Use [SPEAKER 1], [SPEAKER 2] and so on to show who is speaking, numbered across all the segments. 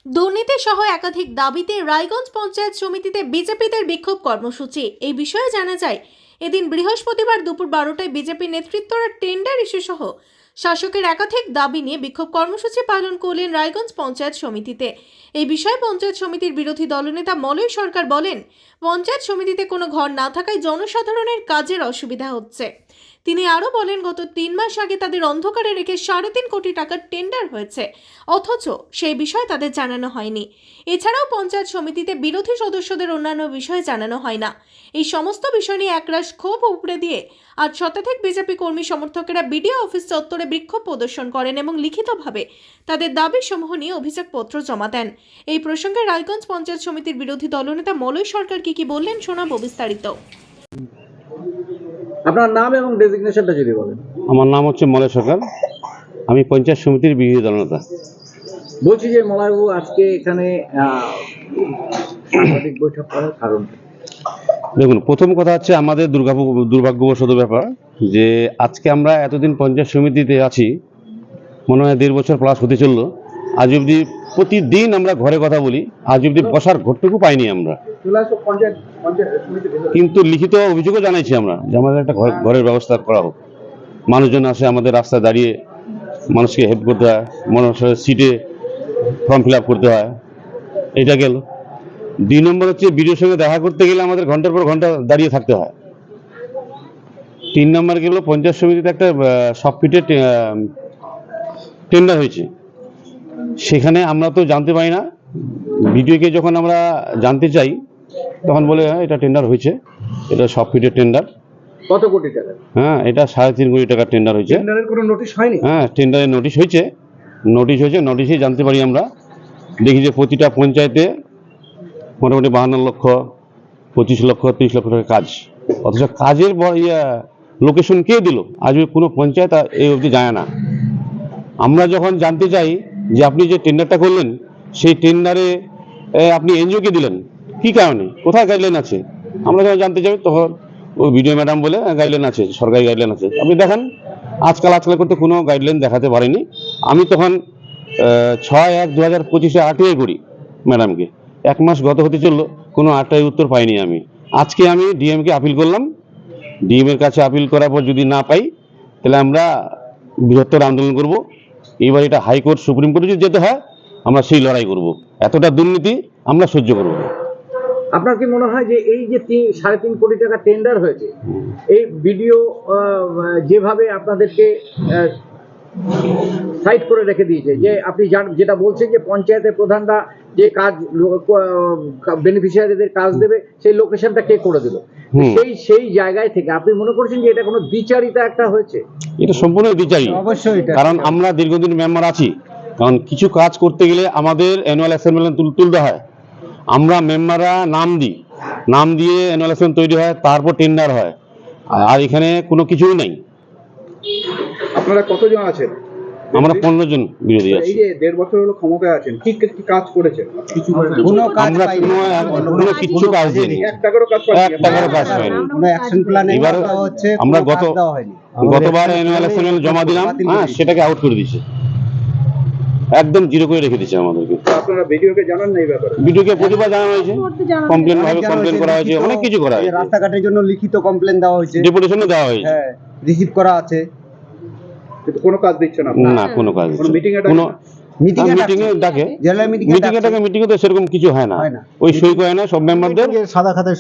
[SPEAKER 1] দুর্নীতি সহ একাধিক দাবিতে রায়গঞ্জ পঞ্চায়েত সমিতিতে বিজেপিদের বিক্ষোভ কর্মসূচি। এই বিষয়ে জানা যায়, এদিন বৃহস্পতিবার দুপুর 12টায় বিজেপি নেতৃত্বরা টেন্ডার ইস্যু সহ শাসকের একাধিক দাবি নিয়ে বিক্ষোভ কর্মসূচি পালন করলেন রায়গঞ্জ পঞ্চায়েত সমিতিতে। এই বিষয়ে পঞ্চায়েত সমিতির বিরোধী দলনেতা মলয় সরকার বলেন, পঞ্চায়েত সমিতিতে কোনো ঘর না থাকায় জনসাধারণের কাজের অসুবিধা হচ্ছে। তিনি আরও বলেন, গত 3 মাস আগে তাদের অন্ধকারে রেখে 3.5 কোটি টাকার টেন্ডার হয়েছে, অথচ সেই বিষয়ে তাদের জানানো হয়নি। এছাড়াও পঞ্চায়েত সমিতিতে বিরোধী সদস্যদের অন্যান্য বিষয়ে জানানো হয় না। এই সমস্ত বিষয় নিয়ে একরাশ ক্ষোভ উপড়ে দিয়ে আজ শতাধিক বিজেপি কর্মী সমর্থকেরা বিডিও অফিস চত্বরে বিক্ষোভ প্রদর্শন করেন এবং লিখিতভাবে তাদের দাবি সমূহ নিয়ে অভিযোগপত্র জমা দেন। এই প্রসঙ্গে রায়গঞ্জ পঞ্চায়েত সমিতির বিরোধী দলনেতা মলয় সরকার কি বললেন শোনাবো বিস্তারিত।
[SPEAKER 2] আপনার নাম এবং ডেজিগনেশনটা যদি বলেন।
[SPEAKER 3] আমার নাম হচ্ছে মলয় সরকার, আমি পঞ্চায়েত সমিতির বিরোধী দলনেতা।
[SPEAKER 2] বলছি যে মলয়বাবু আজকে এখানে সাংবাদিক বৈঠক করার কারণ,
[SPEAKER 3] দেখুন, প্রথম কথা হচ্ছে আমাদের দুর্ভাগ্যবশত ব্যাপার যে আজকে আমরা এতদিন পঞ্চায়েত সমিতিতে আছি, মনে হয় 1.5 বছর প্লাস হতে চললো। আজ অবধি প্রতিদিন আমরা ঘরে কথা বলি, আজ অবধি বসার ঘরটুকু পাইনি আমরা। কিন্তু লিখিত অভিযোগও জানাইছি আমরা যে আমাদের একটা ঘরের ব্যবস্থা করা হোক। মানুষজন আসে, আমাদের রাস্তায় দাঁড়িয়ে মানুষকে হেল্প করতে হয়, মানুষের সিটে ফর্ম ফিল আপ করতে হয়। এটা গেল। 2 নম্বর হচ্ছে বিডিওর সঙ্গে দেখা করতে গেলে আমাদের ঘন্টার পর ঘন্টা দাঁড়িয়ে থাকতে হয়। 3 নম্বর গেল, পঞ্চায়েত সমিতিতে একটা সব ফিটে টেন্ডার হয়েছে, সেখানে আমরা তো জানতে পারি না। বিডিওকে যখন আমরা জানতে চাই তখন বলে এটা টেন্ডার হয়েছে, এটা সব ফিটের টেন্ডার।
[SPEAKER 2] কত কোটি টাকা?
[SPEAKER 3] হ্যাঁ, এটা 3.5 কোটি টাকার টেন্ডার হয়েছে।
[SPEAKER 2] টেন্ডারের কোনো নোটিশ হয়নি?
[SPEAKER 3] হ্যাঁ, টেন্ডারের নোটিশ হয়েছে। নোটিশেই জানতে পারি আমরা। দেখি যে প্রতিটা পঞ্চায়েতে মোটামুটি 52 লক্ষ, 25 লক্ষ, 30 লক্ষ টাকা কাজ, অথচ কাজের লোকেশন কে দিল আজ কোনো পঞ্চায়েত এই অবধি জানে না। আমরা যখন জানতে চাই যে আপনি যে টেন্ডারটা করলেন সেই টেন্ডারে আপনি এনজিওকে দিলেন কি কারণে, কোথায় গাইডলাইন আছে, আমরা যখন জানতে চাই তখন ওই বিডিও ম্যাডাম বলে গাইডলাইন আছে, সরকারি গাইডলাইন আছে। আপনি দেখেন আজকাল করতে কোনো গাইডলাইন দেখাতে পারেনি। আমি তখন 6/1/2025 RTI করি ম্যাডামকে, 1 মাস গত হতে চললো, কোনো RTI উত্তর পাইনি আমি। আজকে আমি ডিএমকে আপিল করলাম। ডিএমের কাছে আপিল করার পর যদি না পাই তাহলে আমরা বৃহত্তর আন্দোলন করব। এবার এটা হাইকোর্ট, সুপ্রিম কোর্টে যদি যেতে হয় আমরা সেই লড়াই করব। এতটা দুর্নীতি আমরা সহ্য করব না।
[SPEAKER 2] আপনার কি মনে হয় যে এই যে 3.5 কোটি টাকা টেন্ডার হয়েছে, এই ভিডিও যেভাবে আপনাদেরকে সাইড করে রেখে দিয়েছে, যে আপনি যেটা বলছেন যে পঞ্চায়েতের প্রধানরা যে কাজ বেনিফিশিয়ারিদের কাজ দেবে সেই লোকেশনটা কে করে দিল, সেই জায়গায় থেকে আপনি মনে করছেন যে এটা কোনো দ্বিচারিতা একটা হয়েছে?
[SPEAKER 3] এটা সম্পূর্ণ দ্বিচারী।
[SPEAKER 2] অবশ্যই,
[SPEAKER 3] কারণ আমরা দীর্ঘদিন মেম্বার আছি, কারণ কিছু কাজ করতে গেলে আমাদের অ্যানুয়াল অ্যাসেম্বলি তুলতে হয়। আমরা মেম্বাররা নাম দিয়ে অ্যানুয়াল অ্যাসেম্বলি তৈরি হয়, তারপর টেন্ডার হয়। আর এখানে কোনো কিছুই নাই।
[SPEAKER 2] আপনারা কতজন আছেন?
[SPEAKER 3] আমরা 15 জন বিরোধী আছি।
[SPEAKER 2] এই যে 1.5 বছর হলো ক্ষমতায় আছেন, কি কাজ করেছেন?
[SPEAKER 3] আমরা কোনো কিছু কাজ দিইনি,
[SPEAKER 2] 1 টাকারও কাজ
[SPEAKER 3] পাইনি। এবার আমরা গতবার অ্যানুয়াল অ্যাসেম্বলি জমা দিলাম, হ্যাঁ, সেটাকে আউট করে দিয়েছে, একদম জিরো করে রেখে দিয়েছে আমাদেরকে।
[SPEAKER 2] আপনারা ভিডিওকে জানান না এই ব্যাপারে?
[SPEAKER 3] ভিডিওকে প্রতিবার জানানো হয়েছে, কমপ্লেন করা হয়েছে, অনেক কিছু করা হয়েছে।
[SPEAKER 4] রাস্তাঘাটের জন্য লিখিত কমপ্লেন দেওয়া হয়েছে,
[SPEAKER 3] ডেপুটেশনও দেওয়া হয়েছে,
[SPEAKER 4] হ্যাঁ, রিসিভ করা আছে,
[SPEAKER 2] কিন্তু কোনো কাজ দিচ্ছে না।
[SPEAKER 3] না, কোনো কাজ দিচ্ছে না। কোনো মিটিংয়ে তো সেরকম কিছু হয় না। ওই সই করে না সব মেম্বারদের,
[SPEAKER 4] সাদা খাতায়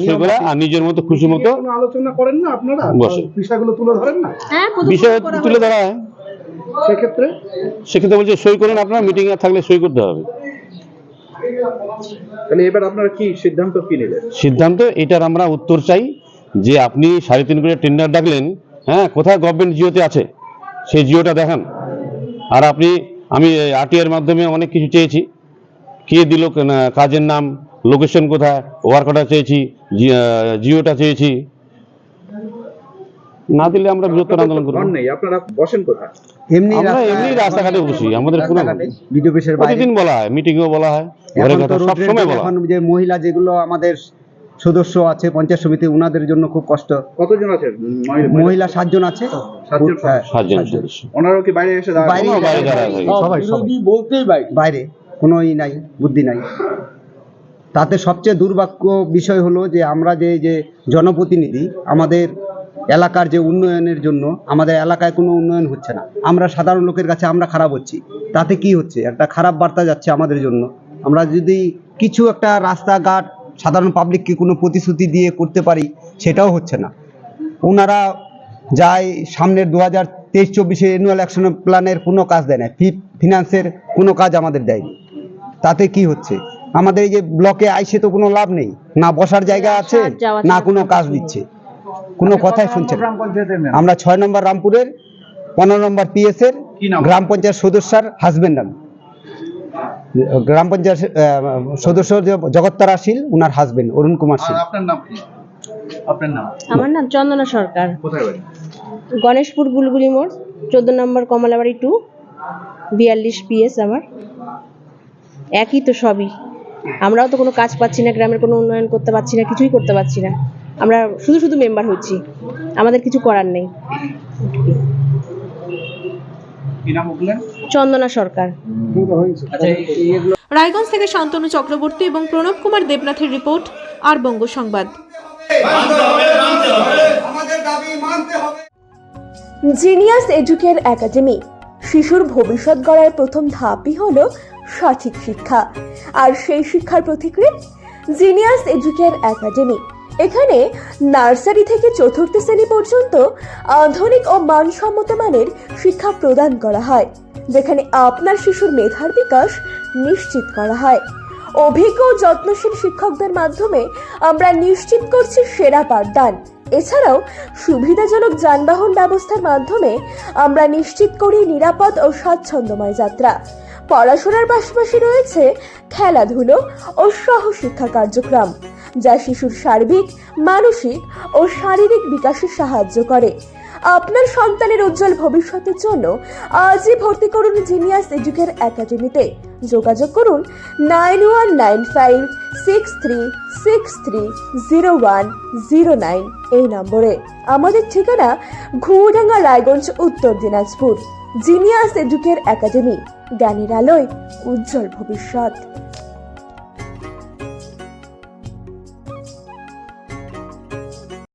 [SPEAKER 4] সই করে
[SPEAKER 3] আর নিজের মতো খুশি মতো
[SPEAKER 2] আলোচনা করেন না আপনারা,
[SPEAKER 3] বসে
[SPEAKER 2] বিষয়গুলো তুলে ধরেন না?
[SPEAKER 3] বিষয় তুলে ধরা হয়। সেক্ষেত্রে বলছে সই করুন, আপনার মিটিং এ থাকলে সই করতে হবে।
[SPEAKER 2] তাহলে এবার আপনারা কি সিদ্ধান্ত নিলেন?
[SPEAKER 3] সিদ্ধান্ত এটার আমরা উত্তর চাই যে আপনি 3.5 কোটি টেন্ডার ডাকলেন, হ্যাঁ, কোথায় গভর্নমেন্ট জিওতে আছে সেই জিওটা দেখান। আর আমি RTI এর মাধ্যমে অনেক কিছু চেয়েছি, কে দিল কাজের নাম, লোকেশন কোথায়, ওয়ার্ক অর্ডার চেয়েছি, জিওটা চেয়েছি। না দিলে আমরা বৃহত্তর আন্দোলন করব।
[SPEAKER 2] আপনারা বসেন কোথায়?
[SPEAKER 3] এমনি রাস্তাঘাটে বসি, আমাদের কোনো প্রতিদিন বলা হয়, মিটিংও বলা হয়, ঘরে কথা সব সময় বলা হয়।
[SPEAKER 4] যে মহিলা যেগুলো আমাদের সদস্য আছে পঞ্চায়েত সমিতি, ওনাদের জন্য খুব কষ্ট।
[SPEAKER 2] কতজন আছেন?
[SPEAKER 4] মহিলা 7 জন আছে।
[SPEAKER 3] 7 জন সদস্য।
[SPEAKER 2] ওনারাও কি বাইরে এসে
[SPEAKER 4] বাইরে বলতেই বাইরে কোনো নাই, বুদ্ধি নাই। তাতে সবচেয়ে দুর্ভাগ্য বিষয় হলো যে আমরা যে জনপ্রতিনিধি, আমাদের এলাকার যে উন্নয়নের জন্য আমাদের এলাকায় কোনো উন্নয়ন হচ্ছে না। আমরা সাধারণ লোকের কাছে আমরা খারাপ হচ্ছি। তাতে কি হচ্ছে, একটা খারাপ বার্তা যাচ্ছে আমাদের জন্য। আমরা যদি কিছু একটা রাস্তাঘাট সাধারণ পাবলিককে কোনো প্রতিশ্রুতি দিয়ে করতে পারি, সেটাও হচ্ছে না। ওনারা যায় সামনের 2023-24 অ্যানুয়াল অ্যাকশন প্ল্যানের কোনো কাজ দেয় না, ফিনান্সের কোনো কাজ আমাদের দেয়নি। তাতে কি হচ্ছে, আমাদের এই যে ব্লকে আইসে তো কোনো লাভ নেই, না বসার জায়গা আছে, না কোনো কাজ দিচ্ছে, কোনো কথাই শুনছে না। আমরা 6 নম্বর রামপুরের 15 নম্বর PS এর গ্রাম পঞ্চায়েত সদস্যর হাজবেন্ড। আমি গ্রাম পঞ্চায়েত সদস্য জগত্তারা শীল, ওনার হাজবেন্ড অরুণ কুমার শীল।
[SPEAKER 2] আপনার নাম কি? আপনার নাম?
[SPEAKER 5] আমার নাম চন্দনা সরকার,
[SPEAKER 2] কোথায় বাড়ি?
[SPEAKER 5] গণেশপুর গুলগুলি মোড়, 14 নম্বর কমলাবাড়ি 2, 42 PS আমার। একই তো সবই, আমরাও তো কোনো কাজ পাচ্ছি না, গ্রামের কোনো উন্নয়ন করতে পারছি না, কিছুই করতে পারছি না। আমরা শুধু মেম্বার হচ্ছি, আমাদের কিছু করার নেই।
[SPEAKER 2] কি নাম বললেন?
[SPEAKER 5] চন্দনা সরকার।
[SPEAKER 2] আচ্ছা, এইগুলো
[SPEAKER 1] রায়গঞ্জ থেকে শান্তনু চক্রবর্তী এবং প্রণব কুমার দেবনাথের রিপোর্ট, আর বঙ্গ সংবাদ।
[SPEAKER 6] জিনিয়াস এডুকেয়ার একাডেমি শিশুর ভবিষ্যৎ গড়ার প্রথম ধাপই হলো সঠিক শিক্ষা, আর সেই শিক্ষার প্রতিক্রিয়া জিনিয়াস এডুকেয়ার একাডেমি। এখানে নার্সারি থেকে 4র্থ শ্রেণী পর্যন্ত আধুনিক ও মানসম্মত মানের শিক্ষা প্রদান করা হয়, যেখানে আপনার শিশুর মেধার বিকাশ নিশ্চিত করা হয়। অভিজ্ঞ ও যত্নশীল শিক্ষকদের মাধ্যমে আমরা নিশ্চিত করছি সেরা পাঠদান। এছাড়াও সুবিধাজনক যানবাহন ব্যবস্থার মাধ্যমে আমরা নিশ্চিত করি নিরাপদ ও স্বাচ্ছন্দ্যময় যাত্রা। পড়াশোনার পাশাপাশি রয়েছে খেলাধুলো ও সহশিক্ষা কার্যক্রম, যা শিশুর সার্বিক, মানসিক ও শারীরিক বিকাশে সাহায্য করে। আপনার সন্তানের উজ্জ্বল ভবিষ্যতের জন্য আজই ভর্তি করুন জিনিয়াস এডুকেয়ার একাডেমিতে। যোগাযোগ করুন 919563630109 এই নম্বরে। আমাদের ঠিকানা ঘুমডাঙ্গা, রায়গঞ্জ, উত্তর দিনাজপুর। জিনিয়াস এডুকেয়ার একাডেমি, জ্ঞানের আলোয় উজ্জ্বল ভবিষ্যৎ।